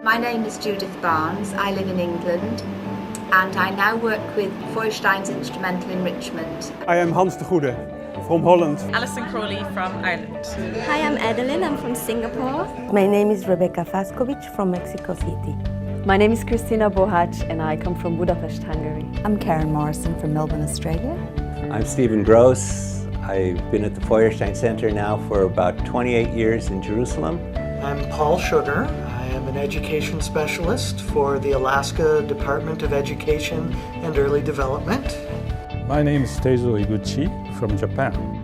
My name is Judith Barnes. I live in England and I now work with Feuerstein's Instrumental Enrichment. I am Hans de Goede from Holland. Alison Crawley from Ireland. Hi, I'm Adeline. I'm from Singapore. My name is Rebecca Faskovic from Mexico City. My name is Christina Bohac and I come from Budapest, Hungary. I'm Karen Morrison from Melbourne, Australia. I'm Stephen Gross. I've been at the Feuerstein Center now for about 28 years in Jerusalem. I'm Paul Sugar. I am an education specialist for the Alaska Department of Education and Early Development. My name is Teizo Iguchi from Japan.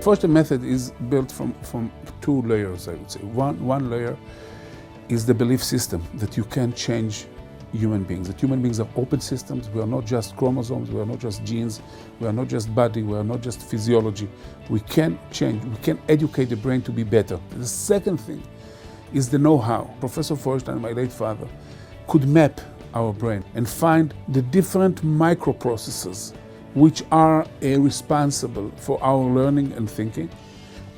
Feuerstein method is built from two layers, I would say. One layer is the belief system that you can change human beings, that human beings are open systems. We are not just chromosomes, we are not just genes, we are not just body, we are not just physiology. We can change, we can educate the brain to be better. The second thing is the know-how. Professor Feuerstein, my late father, could map our brain and find the different microprocesses which are responsible for our learning and thinking,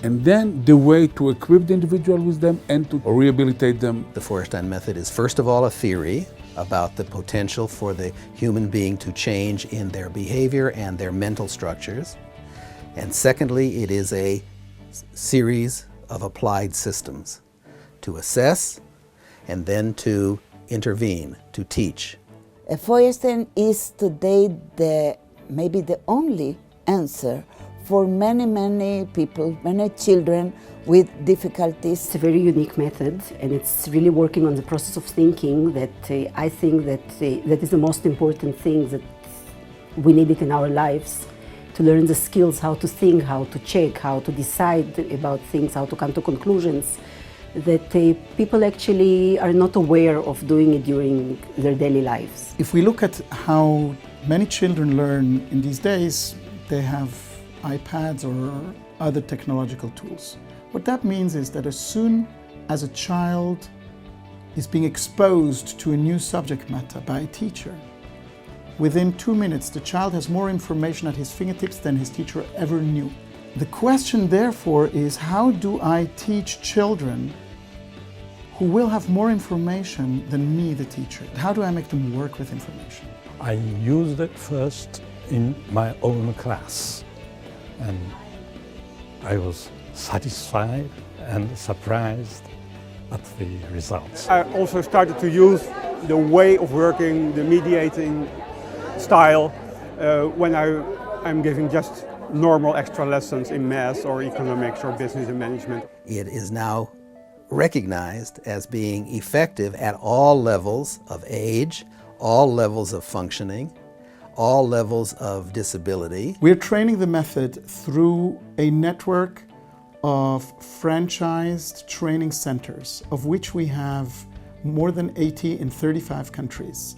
and then the way to equip the individual with them and to rehabilitate them. The Feuerstein method is first of all a theory about the potential for the human being to change in their behavior and their mental structures. And secondly, it is a series of applied systems to assess and then to intervene, to teach. Feuerstein is today maybe the only answer for many people, many children with difficulties. It's a very unique method and it's really working on the process of thinking that I think that is the most important thing that we need it in our lives, to learn the skills, how to think, how to check, how to decide about things, how to come to conclusions that people actually are not aware of doing it during their daily lives. If we look at how many children learn in these days, they have iPads or other technological tools. What that means is that as soon as a child is being exposed to a new subject matter by a teacher, within 2 minutes the child has more information at his fingertips than his teacher ever knew. The question therefore is, how do I teach children who will have more information than me, the teacher? How do I make them work with information? I used it first in my own class and I was satisfied and surprised at the results. I also started to use the way of working, the mediating style, when I'm giving just normal extra lessons in math or economics or business and management. It is now recognized as being effective at all levels of age, all levels of functioning, all levels of disability. We're training the method through a network of franchised training centers, of which we have more than 80 in 35 countries,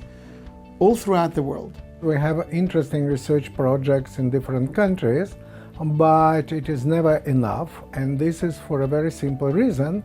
all throughout the world. We have interesting research projects in different countries, but it is never enough, and this is for a very simple reason,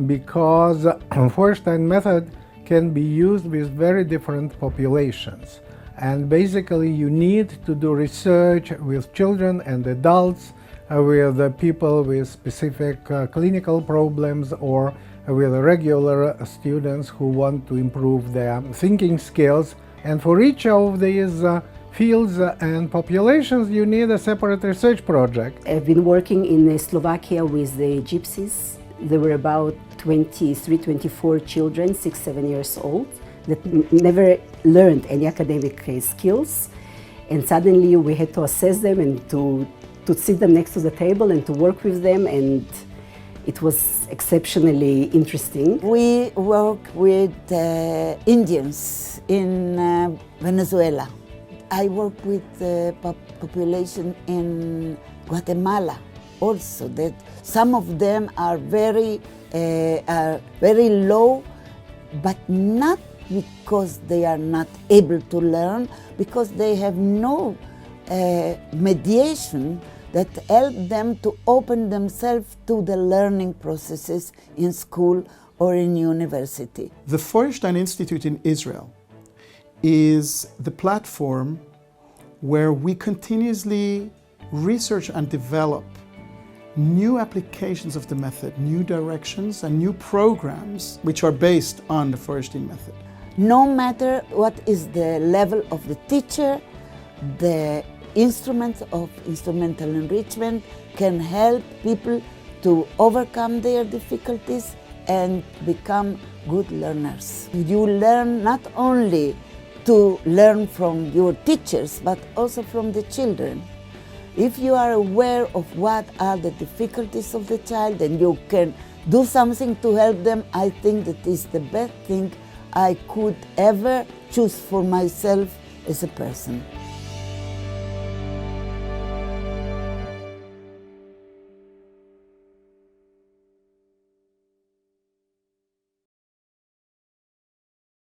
because Feuerstein method can be used with very different populations. And basically you need to do research with children and adults, with people with specific clinical problems, or with regular students who want to improve their thinking skills. And for each of these fields and populations, you need a separate research project. I've been working in Slovakia with the gypsies. There were about 23, 24 children, 6, 7 years old, that never learned any academic skills. And suddenly we had to assess them and to sit them next to the table and to work with them, and it was exceptionally interesting. We work with Indians in Venezuela. I work with the population in Guatemala also, that some of them are very low, but not because they are not able to learn, because they have no mediation that help them to open themselves to the learning processes in school or in university. The Feuerstein Institute in Israel is the platform where we continuously research and develop new applications of the method, new directions and new programs which are based on the Feuerstein method. No matter what is the level of the teacher, the instruments of instrumental enrichment can help people to overcome their difficulties and become good learners. You learn not only to learn from your teachers, but also from the children. If you are aware of what are the difficulties of the child and you can do something to help them, I think that is the best thing I could ever choose for myself as a person.